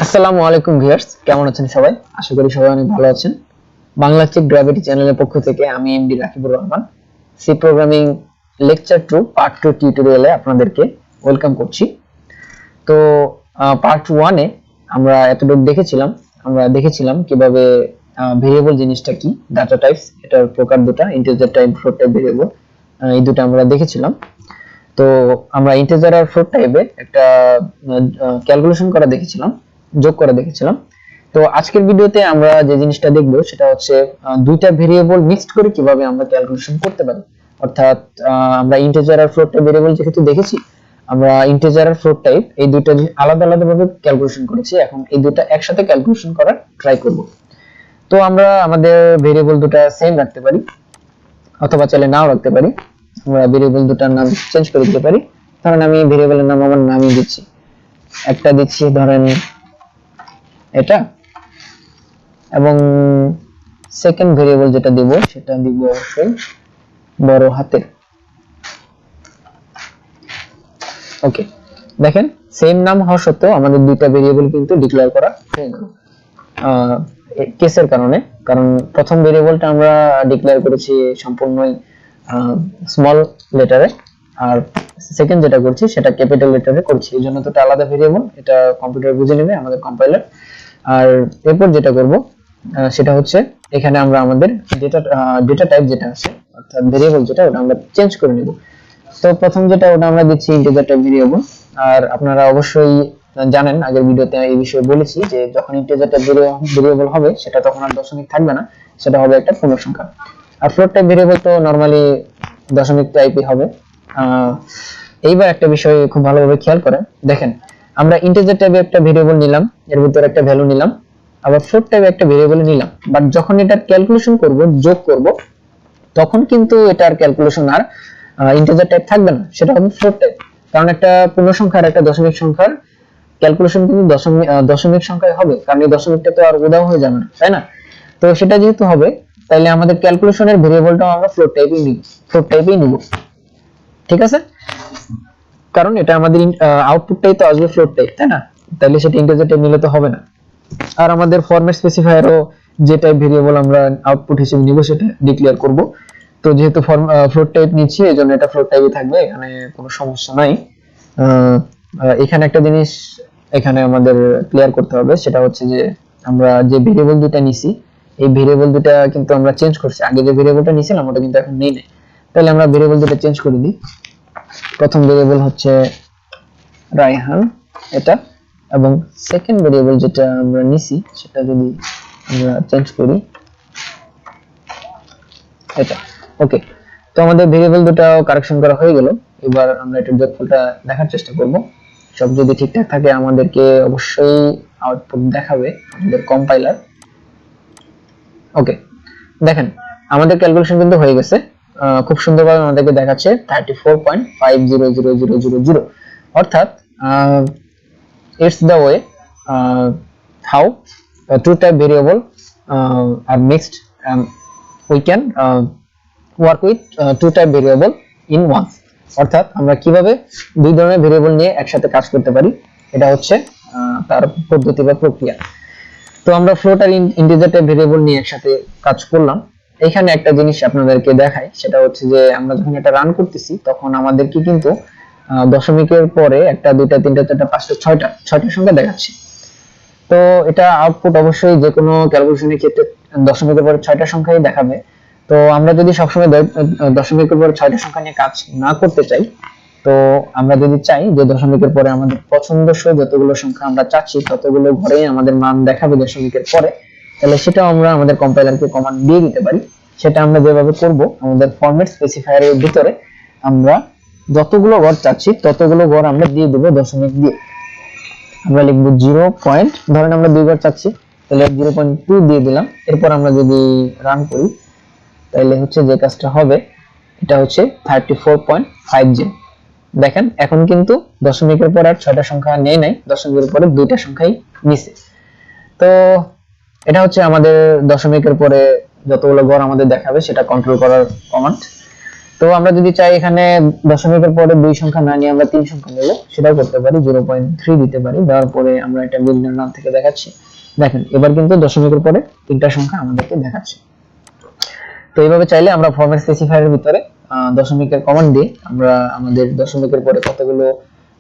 আসসালামু আলাইকুম ভিউয়ার্স, কেমন আছেন সবাই? আশা করি সবাই অনেক ভালো আছেন। বাংলা চেক গ্র্যাভিটি চ্যানেলের পক্ষ থেকে আমি MD Rakibur Rahman C programming lecture 2 part 2 টিউটোরিয়ালে আপনাদেরকে ওয়েলকাম করছি। তো পার্ট 1 এ আমরা এতটুকু দেখেছিলাম কিভাবে ভেরিয়েবল জিনিসটা কি, ডাটা টাইপস, এটার প্রকার দুটো, integer type, float type variable, এই দুটো আমরা দেখেছিলাম। তো আমরা ইন্টিজার আর ফ্লোট টাইপে একটা ক্যালকুলেশন করা দেখেছিলাম, যোগ করা দেখেছিলাম। তো আজকের ভিডিওতে আমরা যে জিনিসটা দেখব সেটা হচ্ছে দুইটা ভেরিয়েবল মিক্সড করে কিভাবে আমরা ক্যালকুলেশন করতে পারি। অর্থাৎ আমরা ইন্টিজার আর ফ্লোট টাইপ ভেরিয়েবল যেহেতু দেখেছি, আমরা ইন্টিজার আর ফ্লোট টাইপ এই দুইটা আলাদা আলাদা ভাবে ক্যালকুলেশন করেছি, এখন এই দুটো একসাথে ক্যালকুলেশন করার ট্রাই করব। তো আমরা আমাদের ভেরিয়েবল দুটো সেম রাখতে পারি অথবা চাইলে নাও রাখতে পারি। আমরা ভেরিয়েবল দুটার নাম চেঞ্জ করে দিতে পারি। ধরেন আমি ভেরিয়েবলের নাম আমার নামই দিচ্ছি, একটা দিচ্ছি ধরেন এটা, এবং সেকেন্ড ভেরিয়েবল যেটা দিব সেটা দিব অবশ্যই বড় হাতের। ওকে, দেখেন সেম নাম হওয়া সত্ত্বেও আমাদের দুইটা ভেরিয়েবল কিন্তু ডিক্লেয়ার করা হয়ে গেল কেসের কারণে। কারণ প্রথম ভেরিয়েবলটা আমরা ডিক্লেয়ার করেছি সম্পূর্ণই স্মল লেটারে, আর সেকেন্ড যেটা করছি সেটা ক্যাপিটাল লেটারে করছি, এই জন্য তো এটা আলাদা ভেরিয়েবল, এটা কম্পিউটার বুঝে নেবে আমাদের কম্পাইলার। আর এরপর যেটা করব সেটা হচ্ছে এখানে আমরা আমাদের ডেটা টাইপ যেটা আছে অর্থাৎ ভেরিয়েবল যেটা, ওটা আমরা চেঞ্জ করে নেব। তো প্রথম যেটা ওটা আমরা দিচ্ছি ইন্টিজার টাইপ ভেরিয়েবল। আর আপনারা অবশ্যই জানেন, আগের ভিডিওতে এই বিষয়ে বলেছি যে যখন ইন্টিজার টাইপ ভেরিয়েবল হবে সেটা তখন আর দশমিক থাকবে না, সেটা হবে একটা পূর্ণসংখ্যা। আর ফ্লোট টাইপ ভেরিয়েবল তো নরমালি দশমিক টাইপই হবে। এইবার একটা বিষয় খুব ভালোভাবে খেয়াল করেন, দেখেন আমরা ইন্টিজার টাইপে একটা ভেরিয়েবল নিলাম, এর ভিতরে একটা ভ্যালু নিলাম, আবার ফ্লোট টাইপে একটা ভেরিয়েবল নিলাম, বাট যখন এটার ক্যালকুলেশন করব, যোগ করব, তখন কিন্তু এটার ক্যালকুলেশন আর ইন্টিজার টাইপ থাকবে না, সেটা হবে ফ্লোট টাইপ। কারণ একটা পূর্ণ সংখ্যার একটা দশমিক সংখ্যার ক্যালকুলেশন কিন্তু দশমিক সংখ্যায় হবে, কারণ এই দশমিকটা তো আর উধাও হয়ে যাবে না, তাই না? তো সেটা যেহেতু হবে, তাইলে আমাদের ক্যালকুলেশনের ভেরিয়েবলটাও আমরা ফ্লোট টাইপেই নিব। ঠিক আছে, কারণ এটা আমাদের আউটপুটটাই তো আসবে ফ্লোট টাইপ, তাই না? তাইলে সেটা ইন্টিজার টাইপ নিলে তো হবে না। আর আমাদের ফরম্যাট স্পেসিফায়ারও যে টাইপ ভেরিয়েবল আমরা আউটপুট হিসেবে নিব সেটা ডিক্লেয়ার করব। তো যেহেতু ফ্লোট টাইপ নিচ্ছি, এজন্য এটা ফ্লোট টাইপই থাকবে, এখানে কোনো সমস্যা নাই। এখানে একটা জিনিস এখানে আমাদের ক্লিয়ার করতে হবে, সেটা হচ্ছে যে আমরা যে ভেরিয়েবল দুটো নিছি, এই ভেরিয়েবল দুটো কিন্তু আমরা চেঞ্জ করছি। আগে যে ভেরিয়েবলটা নিছিলাম ওটা কিন্তু এখন নেই। তাহলে আমরা ভেরিয়েবল দুটো চেঞ্জ করে দিই। প্রথম ভেরিয়েবল হচ্ছে রায়হান, এটা, এবং সেকেন্ড ভেরিয়েবল যেটা আমরা নিছি সেটা যদি আমরা চেঞ্জ করি, এটা। ওকে, তো আমাদের ভেরিয়েবল দুটো কারেকশন করা হয়ে গেল। এবার আমরা এটার যোগফলটা দেখার চেষ্টা করব। সব যদি ঠিকঠাক থাকে আমাদেরকে অবশ্যই আউটপুট দেখাবে আমাদের কম্পাইলার। ওকে, দেখেন আমাদের ক্যালকুলেশন কিন্তু হয়ে গেছে, খুব সুন্দরভাবে আমাদেরকে দেখাচ্ছে 34.500000, অর্থাৎ it's the way how two type variable are mixed, we can work with two type variable in one। অর্থাৎ আমরা কিভাবে দুই ধরনের ভেরিয়েবল নিয়ে একসাথে কাজ করতে পারি, এটা হচ্ছে তার পদ্ধতি বা প্রক্রিয়া। তো আমরা ফ্লোট আর ইন্টিজার টাইপ ভেরিয়েবল নিয়ে একসাথে কাজ করলাম। এখানে একটা জিনিস আপনাদেরকে দেখাই, সেটা হচ্ছে যে আমরা যখন এটা রান করতেছি তখন আমাদেরকে কিন্তু দশমিকের পরে একটা, দুইটা, তিনটা, চারটা, পাঁচটা, ছয়টা সংখ্যা দেখাচ্ছে। তো এটা আউটপুট অবশ্যই যে কোনো ক্যালকুলেশনের ক্ষেত্রে দশমিকের পরে ছয়টা সংখ্যাই দেখাবে। তো আমরা যদি সবসময় দশমিকের পরে ছয়টা সংখ্যা নিয়ে কাজ না করতে চাই, তো আমরা যদি চাই যে দশমিকের পরে আমাদের পছন্দসই যতগুলো সংখ্যা আমরা চাচ্ছি ততগুলো ঘরেই আমাদের মান দেখাবে দশমিকের পরে, তাহলে সেটাও আমরা আমাদের কম্পাইলারকে কমান্ড দিয়ে দিতে পারি। সেটা আমরা যেভাবে করব, আমাদের ফরম্যাট স্পেসিফায়ারের ভিতরে আমরা যতগুলো ঘর চাচ্ছি ততগুলো ঘর আমরা দিয়ে দেব দশমিক দিয়ে। আমরা লিখব 0. ধরেন আমরা 2 ঘর চাচ্ছি, তাহলে 0.2 দিয়ে দিলাম। এরপর আমরা যদি রান করি তাহলে হচ্ছে যে কাজটা হবে, এটা হচ্ছে 34.50। দেখেন এখন কিন্তু দশমিকের পর আর 6টা সংখ্যা নেই, দশমিকের পরে 2টা সংখ্যাই নিছে। তো এটা হচ্ছে আমাদের দশমিকের পরে যতগুলো ঘর আমাদের দেখাবে সেটা কন্ট্রোল করার কমান্ড। তো আমরা যদি চাই এখানে দশমিকের পরে দুই সংখ্যা না নিয়ে আমরা তিন সংখ্যা নেব, সেটাও করতে পারি, 0.3 দিতে পারি। দেওয়ার পরে আমরা এটা বিল্ডার নাম থেকে দেখাচ্ছি। দেখেন এবার কিন্তু দশমিকের পরে তিনটা সংখ্যা আমাদেরকে দেখাচ্ছে। তো এইভাবে চাইলে আমরা ফরম্যাট স্পেসিফায়ারের ভিতরে দশমিকের কমান্ড দিয়ে আমরা আমাদের দশমিকের পরে কতগুলো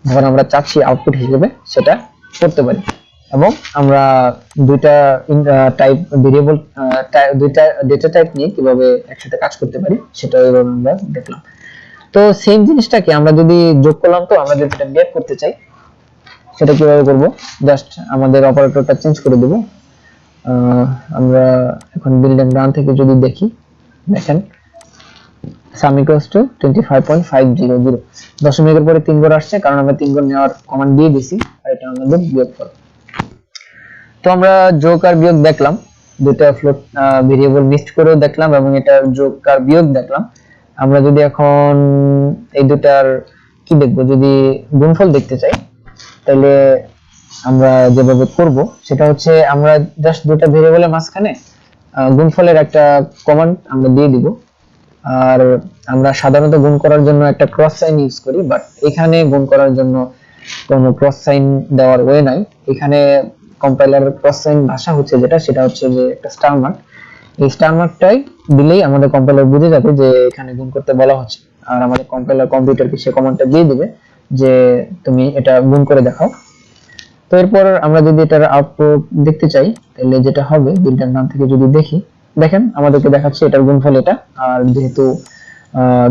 ঘর আমরা চাচ্ছি আউটপুট হিসেবে সেটা করতে পারি। এবং আমরা দুইটা টাইপ ভেরিয়েবল, দুইটা ডেটা টাইপ নিয়ে কিভাবে একসাথে কাজ করতে পারি সেটা এবার আমরা দেখলাম। তো সেম জিনিসটাকে আমরা যদি যোগ করলাম, তো আমরা যদি এটা বিয়োগ করতে চাই সেটা কিভাবে করব? জাস্ট আমাদের অপারেটরটা চেঞ্জ করে দেব। আমরা এখন বিল্ড এন্ড রান থেকে যদি দেখি, দেখেন sum equals to 25.500, দশমিকের পরে 3 ঘর আসছে কারণ আমরা 3 ঘর নেওয়ার কমান্ড দিয়ে দিয়েছি, আর এটা আমাদের বিয়োগফল। তো আমরা যোগ আর বিয়োগ দেখলাম, দুটো ফ্লোট ভেরিয়েবল মিক্সড করেও দেখলাম এবং এটা যোগ আর বিয়োগ দেখলাম। আমরা যদি এখন এই দুটার কি দেখব, যদি গুণফল দেখতে চাই তাহলে আমরা যেভাবে করব সেটা হচ্ছে আমরা জাস্ট দুটো ভেরিয়েবলের মাঝখানে গুণফলের একটা কমান্ড আমরা দিয়ে দিব। আর আমরা সাধারণত গুণ করার জন্য একটা ক্রস সাইন ইউজ করি, বাট এখানে গুণ করার জন্য কোনো ক্রস সাইন দেওয়ার ওয়ে নাই। এখানে কম্পাইলারের ক্রস সাইন ভাষা হচ্ছে যেটা, সেটা হচ্ছে যে একটা স্টার মার্ক। এই স্টার মার্কটাই দিলেই আমাদের কম্পাইলার বুঝে যাবে যে এখানে গুণ করতে বলা হচ্ছে, আর আমাদের কম্পাইলার কম্পিউটারকে সে কমান্ডটা দিয়ে দিবে যে তুমি এটা গুণ করে দেখাও। তো এরপর আমরা যদি এটার আউটপুট দেখতে চাই তাহলে যেটা হবে, বিল্ডার নাম থেকে যদি দেখি, দেখেন আমাদেরকে দেখাচ্ছে এটার গুণফল এটা। আর যেহেতু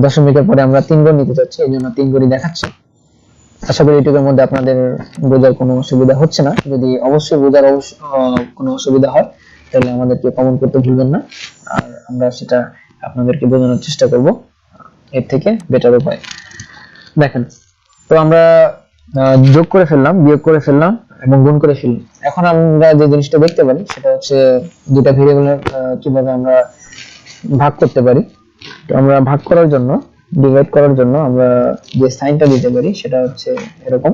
দশমিকের পরে আমরা 3 ঘর নিতে চাচ্ছি এই জন্য 3 ঘরই দেখাচ্ছে। আশা করি ইউটিউবের মধ্যে আপনাদের বোঝার কোনো অসুবিধা হচ্ছে না। যদি অবশ্যই বোঝার কোনো অসুবিধা হয় তাহলে আমাদেরকে কমেন্ট করতে ভুলবেন না, আর আমরা সেটা আপনাদেরকে বোঝানোর চেষ্টা করব এর থেকে বেটার উপায়। দেখেন তো আমরা যোগ করে ফেললাম, বিয়োগ করে ফেললাম এবং গুণ করে ফেললাম। এখন আমরা যে জিনিসটা দেখতে পারি সেটা হচ্ছে দুটা ভেরিয়েবলের কিভাবে আমরা ভাগ করতে পারি। তো আমরা ভাগ করার জন্য, ডিভাইড করার জন্য আমরা যে সাইনটা দিতে পারি সেটা হচ্ছে এরকম।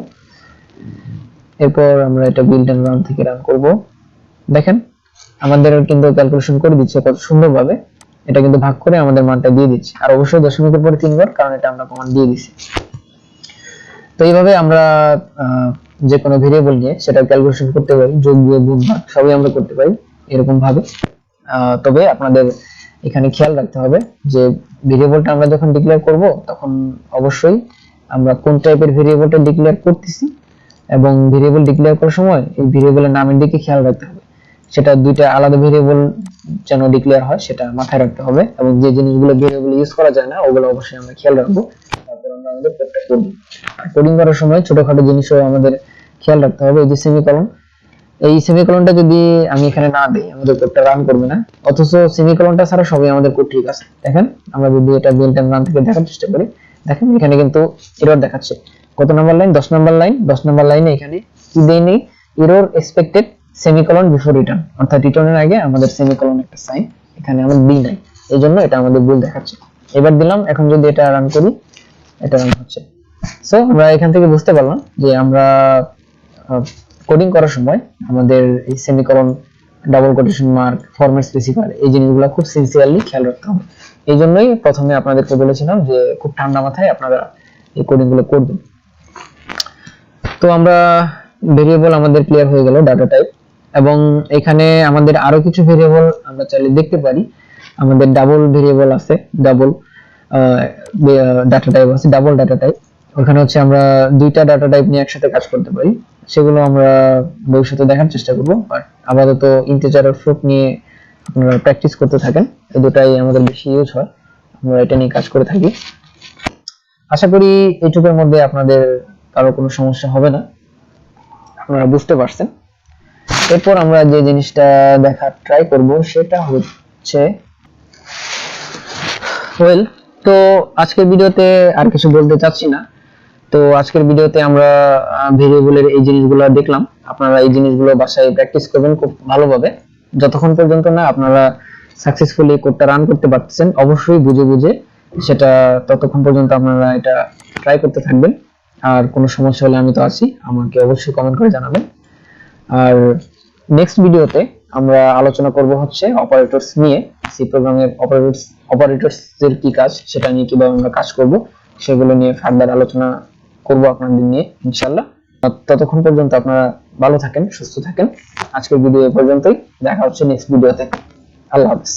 এরপর আমরা এটা বিল্ড এন্ড রান থেকে রান করব। দেখেন আমাদের কিন্তু ক্যালকুলেশন করে দিচ্ছে কত সুন্দরভাবে, এটা কিন্তু ভাগ করে আমাদের মানটা দিয়ে দিচ্ছে। আর অবশ্যই দশমিকের পরে 3 ঘর, কারণ এটা আমরা কমান্ড দিয়ে দিছি। তো এইভাবে আমরা যে কোনো ভেরিয়েবল নিয়ে সেটা ক্যালকুলেশন করতে পারি, যোগ বিয়োগ গুণ ভাগ সবই আমরা করতে পারি এরকম ভাবে। তবে আপনাদের এখানে খেয়াল রাখতে হবে যে ভেরিয়েবলটা আমরা যখন ডিক্লেয়ার করব তখন অবশ্যই আমরা কোন টাইপের ভেরিয়েবলটা ডিক্লেয়ার করতেছি এবং ভেরিয়েবল ডিক্লেয়ার করার সময় এই ভেরিয়েবলের নামের দিকে খেয়াল রাখতে হবে। সেটা দুইটা আলাদা ভেরিয়েবল যেন ডিক্লেয়ার হয় সেটা মাথায় রাখতে হবে, এবং যে জিনিসগুলো ভেরিয়েবল ইউজ করা যায় না ওগুলো অবশ্যই আমরা খেয়াল রাখবো। তারপর আমরা আমাদের কোডটা করব। আর কোডিং করার সময় ছোটখাটো জিনিসও আমাদের খেয়াল রাখতে হবে। এই যে সেমিকলন, এই সেমিকলনটা যদি আমি এখানে না দেই আমাদের কোডটা রান করবে না, অথচ সেমিকলনটা ছাড়া সবই আমাদের কোড ঠিক আছে। দেখেন আমরা যদি এটা বিল্ড এন্ড রান থেকে দেখার চেষ্টা করি, দেখেন এখানে কিন্তু এরর দেখাচ্ছে। কত number line? 10 number line. 10 number লাইনে এখানে কি দেইনি, error expected semicolon before return, অর্থাৎ রিটার্নের আগে আমাদের সেমিকলন একটা সাইন এখানে আমরা দিই নাই, এইজন্য এটা আমাদের ভুল দেখাচ্ছে। এবার দিলাম, এখন যদি এটা রান করি এটা রান হচ্ছে। সো আমরা এখান থেকে বুঝতে পারলাম যে আমরা কোডিং করার সময় আমাদের এই semicolon, double quotation mark, format specifier এই জিনিসগুলো খুব সিনসিয়ারলি খেয়াল রাখতে হবে। এই জন্যই প্রথমে আপনাদেরকে বলেছিলাম যে খুব ঠান্ডা মাথায় আপনারা এই কোডিং গুলো করবেন। তো আমরা ভেরিয়েবল আমাদের ক্লিয়ার হয়ে গেল, ডাটা টাইপ, এবং এখানে আমাদের আরো কিছু ভেরিয়েবল আমরা চাইলে দেখতে পারি। আমাদের ডাবল ভেরিয়েবল আছে, ডাবল ডাটা টাইপ আছে, ডাবল ডাটা টাইপ। ওখানে হচ্ছে আমরা দুইটা ডাটা টাইপ নিয়ে একসাথে কাজ করতে পারি, সেগুলো আমরা ভবিষ্যতে দেখার চেষ্টা করব। বাট আপাতত ইন্টিজার আর ফ্লোট নিয়ে আপনারা প্র্যাকটিস করতে থাকেন, এই দুটাই আমাদের বেশি ইউজ হয়, আমরা এটা নিয়ে কাজ করে থাকি। আশা করি এইটুকুর মধ্যে আপনাদের কারো কোনো সমস্যা হবে না, আপনারা বুঝতে পারছেন। এরপর আমরা যে জিনিসটা দেখার ট্রাই করব সেটা হচ্ছে ওয়েল। তো আজকের ভিডিওতে আর কিছু বলতে চাচ্ছি না। তো আজকের ভিডিওতে আমরা ভেরিয়েবলের এই জিনিসগুলো দেখলাম। আপনারা এই জিনিসগুলো বাসায় প্র্যাকটিস করবেন খুব ভালোভাবে, যতক্ষণ পর্যন্ত না আপনারা সাকসেসফুলি কোডটা রান করতে পারতেছেন, অবশ্যই বুঝে বুঝে সেটা, ততক্ষণ পর্যন্ত আপনারা এটা ট্রাই করতে থাকবেন। আর কোনো সমস্যা হলে আমি তো আছি, আমাকে অবশ্যই কমেন্ট করে জানাবেন। আর নেক্সট ভিডিওতে আমরা আলোচনা করব হচ্ছে অপারেটরস নিয়ে, সি প্রোগ্রামের অপারেটরস এর কি কাজ সেটা নিয়ে, কিভাবে আমরা কাজ করব সেগুলো নিয়ে ফার্দার আলোচনা করব আপনাদের নিয়ে ইনশাআল্লাহ। ততক্ষণ পর্যন্ত আপনারা ভালো থাকেন, সুস্থ থাকেন। আজকের ভিডিও এ পর্যন্তই, দেখা হচ্ছে নেক্সট ভিডিওতে। আল্লাহ হাফেজ।